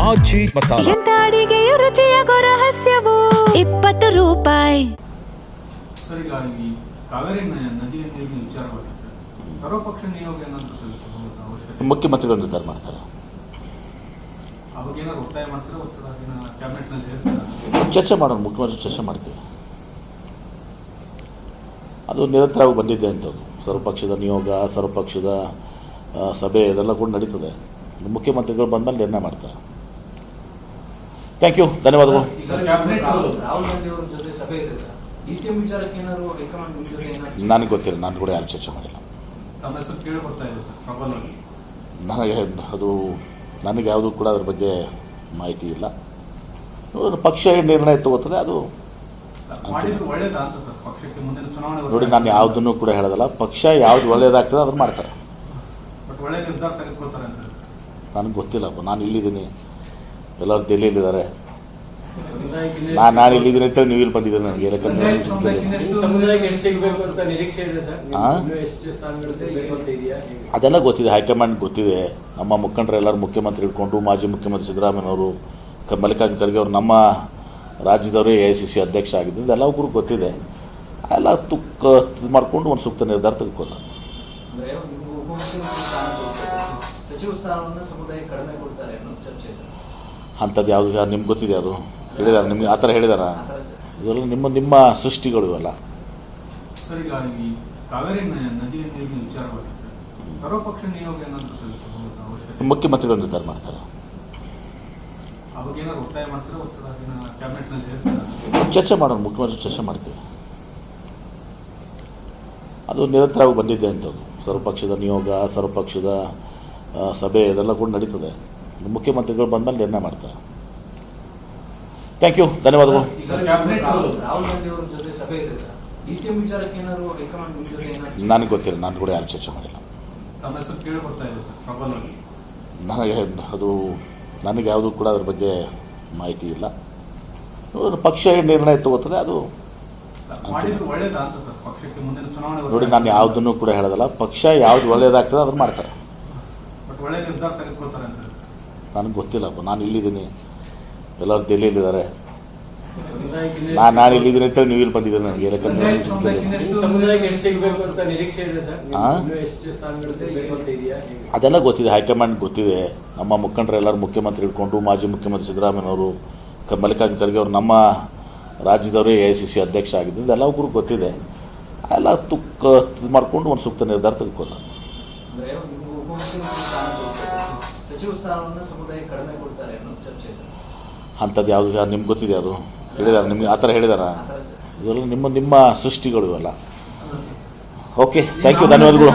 ಆಚಿ ಮಸಾಲ. ಎಂತ ಅಡಿಗೆಯ ರುಚಿಯಾಗೋ ರಹಸ್ಯವು 20 ರೂಪಾಯಿ. ಸರ್, ಈಗ ಈ ಕಾವೇರಿ ನದಿ ನೀರಿನ ವಿಚಾರ ಬರುತ್ತೆ, ಸರ್ವಪಕ್ಷ ನಿಯೋಗ ಏನಾದ್ರು ಅವಶ್ಯಕತೆ ಮುಖ್ಯಮಂತ್ರಿಗಳು ನಿರ್ಧಾರ ಮಾಡ್ತಾರೆ. ಅವಾಗ ಏನಾದ್ರು ಒತ್ತಾಯ ಮಾಡ್ತಾರೆ, ಒತ್ತಡ ಕ್ಯಾಬಿನೆಟ್ ನಲ್ಲಿ ಹೇಳ್ತಾರೆ, ಚರ್ಚೆ ಮಾಡೋಣ. ಮುಖ್ಯಮಂತ್ರಿ ಚರ್ಚೆ ಮಾಡ್ತೀವಿ. ಅದು ನಿರಂತರವಾಗಿ ಬಂದಿದೆ ಅಂತದ್ದು. ಸರ್ವಪಕ್ಷದ ನಿಯೋಗ, ಸರ್ವಪಕ್ಷದ ಸಭೆ ಇದೆಲ್ಲ ಕೂಡ ನಡೀತದೆ. ಮುಖ್ಯಮಂತ್ರಿಗಳು ಬಂದಮೇಲೆ ನಿರ್ಣಯ ಮಾಡ್ತಾರೆ. ಥ್ಯಾಂಕ್ ಯು, ಧನ್ಯವಾದಗಳು. ರಾಹುಲ್ ಗಾಂಧಿ ಅವರ ಜೊತೆ ಸಭೆ ಇದೆ ಸರ್. ಇಸಿಎಂ ವಿಚಾರಕ್ಕೆ ಏನಾದ್ರು ಹೈಕಮಾಂಡ್ ಜೊತೆ ಏನಾದ್ರು ನನಗೆ ಗೊತ್ತಿಲ್ಲ, ನಾನು ಕೂಡ ಯಾರು ಚರ್ಚೆ ಮಾಡಿಲ್ಲ. ತಮ್ಮ ಹೆಸರು ಕೇಳಿ ಬರ್ತಾ ಇದೆ ಸರ್ ಪ್ರಬಲವಾಗಿ. ನನಗೆ ಯಾವುದೂ ಕೂಡ ಅದ್ರ ಬಗ್ಗೆ ಮಾಹಿತಿ ಇಲ್ಲ. ಪಕ್ಷ ಏನು ನಿರ್ಣಯ ತಗೋತದೆ ಅದು ಮಾಡಿದ್ರು ಒಳ್ಳೇದಾ ಅಂತ ಸರ್ ಪಕ್ಷಕ್ಕೆ ಮುಂದಿನ ಚುನಾವಣೆ. ನೋಡಿ, ನಾನು ಯಾವುದನ್ನು ಕೂಡ ಹೇಳೋದಲ್ಲ. ಪಕ್ಷ ಯಾವ್ದು ಒಳ್ಳೇದಾಗ್ತದೆ ಅದನ್ನು ಮಾಡ್ತಾರೆ. ಬಟ್ ಒಳ್ಳೆ ನಿರ್ಧಾರ ತೆಗೆದುಕೊಳ್ತಾರೆ ಅಂತ ನನಗೆ ಗೊತ್ತಿಲ್ಲಪ್ಪ. ನಾನು ಇಲ್ಲಿದ್ದೀನಿ, ಎಲ್ಲರೂ ದೆಹಲಿಯಲ್ಲಿದ್ದಾರೆ. ನಾನು ಇಲ್ಲಿದ್ದೀನಿ ಅಂತೇಳಿ ನೀವು ಇಲ್ಲಿ ಬಂದಿದ್ದೀರಿ. ನನಗೆ ಸಮುದಾಯಕ್ಕೆ ಎಷ್ಟು ಸಿಗಬೇಕು ಅಂತ ನಿರೀಕ್ಷೆ ಇದೆ ಸರ್? ಎಷ್ಟು ಸ್ಥಾನಗಳು ಸಿಗಬೇಕು ಅಂತ ಇದೆಯಾ? ಅದೆಲ್ಲ ಗೊತ್ತಿದೆ, ಹೈಕಮಾಂಡ್ ಗೊತ್ತಿದೆ. ನಮ್ಮ ಮುಖಂಡರು ಎಲ್ಲರೂ ಮುಖ್ಯಮಂತ್ರಿ ಇಟ್ಕೊಂಡು ಮಾಜಿ ಮುಖ್ಯಮಂತ್ರಿ ಸಿದ್ದರಾಮಯ್ಯನವರು, ಮಲ್ಲಿಕಾರ್ಜುನ ಖರ್ಗೆ ಅವರು ನಮ್ಮ ರಾಜ್ಯದವರೇ AICC ಅಧ್ಯಕ್ಷ ಆಗಿದ್ದು ಇದೆಲ್ಲ ಒಬ್ಬರು ಗೊತ್ತಿದೆ. ಎಲ್ಲ ಇದು ಮಾಡಿಕೊಂಡು ಒಂದು ಸೂಕ್ತ ನಿರ್ಧಾರ ತೆಗೆದುಕೊಳ್ಳ. ಅಂದ್ರೆ ಉಪಮುಖ್ಯಮಂತ್ರಿ ಸ್ಥಾನ ಸಚಿವ ಸ್ಥಾನವನ್ನು ಸಮುದಾಯಕ್ಕೆ ಕಡಿಮೆ ಕೊಡ್ತಾರೆ ಅನ್ನೋ ಚರ್ಚೆ ಸರ್. ಅಂಥದ್ದು ಯಾವುದು ನಿಮ್ಗೆ ಗೊತ್ತಿದೆ? ಅದು ಹೇಳಿದಾರೆ ನಿಮ್ಗೆ? ಆ ಥರ ಹೇಳಿದಾರ? ಇದೆಲ್ಲ ನಿಮ್ಮ ಸೃಷ್ಟಿಗಳು ಇವೆಲ್ಲ. ಸರ್, ಈಗ ಈ ಕಾವೇರಿ ನದಿ ನೀರಿನ ವಿಚಾರ ಬರುತ್ತೆ, ಸರ್ವಪಕ್ಷ ನಿಯೋಗ ಏನಾದ್ರು ಅವಶ್ಯಕತೆ ಮುಖ್ಯಮಂತ್ರಿಗಳು ನಿರ್ಧಾರ ಮಾಡ್ತಾರೆ. ಅವಾಗ ಏನಾದ್ರು ಒತ್ತಾಯ ಮಾಡ್ತಾರೆ, ಒತ್ತಡ ಕ್ಯಾಬಿನೆಟ್ ನಲ್ಲಿ ಹೇಳ್ತಾರೆ, ಚರ್ಚೆ ಮಾಡೋಣ. ಮುಖ್ಯಮಂತ್ರಿ ಚರ್ಚೆ ಮಾಡ್ತೀವಿ. ಅದು ನಿರಂತರವಾಗಿ ಬಂದಿದೆ ಅಂತದ್ದು. ಸರ್ವಪಕ್ಷದ ನಿಯೋಗ, ಸರ್ವಪಕ್ಷದ ಸಭೆ ಇದೆಲ್ಲ ಕೂಡ ನಡೀತದೆ. ಮುಖ್ಯಮಂತ್ರಿಗಳು ಬಂದಮೇಲೆ ನಿರ್ಣಯ ಮಾಡ್ತಾರೆ. ಥ್ಯಾಂಕ್ ಯು, ಧನ್ಯವಾದಗಳು. ರಾಹುಲ್ ಗಾಂಧಿ ಅವರ ಜೊತೆ ಸಭೆ ಇದೆ ಸರ್. ಇಸಿಎಂ ವಿಚಾರಕ್ಕೆ ಏನಾದ್ರು ಹೈಕಮಾಂಡ್ ಜೊತೆ ಏನಾದ್ರು ನನಗೆ ಗೊತ್ತಿಲ್ಲ, ನಾನು ಕೂಡ ಯಾರು ಚರ್ಚೆ ಮಾಡಿಲ್ಲ. ತಮ್ಮ ಹೆಸರು ಕೇಳಿ ಬರ್ತಾ ಇದೆ ಸರ್ ಪ್ರಬಲವಾಗಿ. ನನಗೆ ಯಾವುದೂ ಕೂಡ ಅದ್ರ ಬಗ್ಗೆ ಮಾಹಿತಿ ಇಲ್ಲ. ಪಕ್ಷ ಏನು ನಿರ್ಣಯ ತಗೋತದೆ ಅದು ಮಾಡಿದ್ರು ಒಳ್ಳೇದಾ ಅಂತ ಸರ್ ಪಕ್ಷಕ್ಕೆ ಮುಂದಿನ ಚುನಾವಣೆ. ನೋಡಿ, ನಾನು ಯಾವುದನ್ನು ಕೂಡ ಹೇಳೋದಲ್ಲ. ಪಕ್ಷ ಯಾವ್ದು ಒಳ್ಳೇದಾಗ್ತದೆ ಅದನ್ನು ಮಾಡ್ತಾರೆ. ಬಟ್ ಒಳ್ಳೆ ನಿರ್ಧಾರ ತೆಗೆದುಕೊಳ್ತಾರೆ ಅಂತ ನನಗೆ ಗೊತ್ತಿಲ್ಲಪ್ಪ. ನಾನು ಇಲ್ಲಿದ್ದೀನಿ, ಎಲ್ಲರೂ ದೆಹಲಿಯಲ್ಲಿದ್ದಾರೆ. ನಾನು ಇಲ್ಲಿದ್ದೀನಿ ಅಂತೇಳಿ ನೀವು ಇಲ್ಲಿ ಬಂದಿದ್ದೀರಿ. ನನಗೆ ಸಮುದಾಯಕ್ಕೆ ಎಷ್ಟು ಸಿಗಬೇಕು ಅಂತ ನಿರೀಕ್ಷೆ ಇದೆ ಸರ್? ಎಷ್ಟು ಸ್ಥಾನಗಳು ಸಿಗಬೇಕು ಅಂತ ಇದೆಯಾ? ಅದೆಲ್ಲ ಗೊತ್ತಿದೆ, ಹೈಕಮಾಂಡ್ ಗೊತ್ತಿದೆ. ನಮ್ಮ ಮುಖಂಡರು ಎಲ್ಲರೂ ಮುಖ್ಯಮಂತ್ರಿ ಇಟ್ಕೊಂಡು ಮಾಜಿ ಮುಖ್ಯಮಂತ್ರಿ ಸಿದ್ದರಾಮಯ್ಯನವರು, ಮಲ್ಲಿಕಾರ್ಜುನ ಖರ್ಗೆ ಅವರು ನಮ್ಮ ರಾಜ್ಯದವರೇ AICC ಅಧ್ಯಕ್ಷ ಆಗಿದ್ದು ಇದೆಲ್ಲ ಒಬ್ಬರು ಗೊತ್ತಿದೆ. ಎಲ್ಲ ಇದು ಮಾಡಿಕೊಂಡು ಒಂದು ಸೂಕ್ತ ನಿರ್ಧಾರ ತೆಗೆದುಕೊಳ್ಳ. ಅಂದ್ರೆ ಉಪಮುಖ್ಯಮಂತ್ರಿ ಸ್ಥಾನ ಸಚಿವ ಸ್ಥಾನವನ್ನು ಸಮುದಾಯಕ್ಕೆ ಕಡಿಮೆ ಕೊಡ್ತಾರೆ ಅನ್ನೋ ಚರ್ಚೆ ಸರ್. ಅಂಥದ್ದು ಯಾವುದು ನಿಮ್ಗೆ ಗೊತ್ತಿದೆ? ಅದು ಹೇಳಿದಾರೆ ನಿಮ್ಗೆ? ಆ ಥರ ಹೇಳಿದಾರ? ಇದೆಲ್ಲ ನಿಮ್ಮ ಸೃಷ್ಟಿಗಳು ಇವೆಲ್ಲ. ಓಕೆ, ಥ್ಯಾಂಕ್ ಯು, ಧನ್ಯವಾದಗಳು.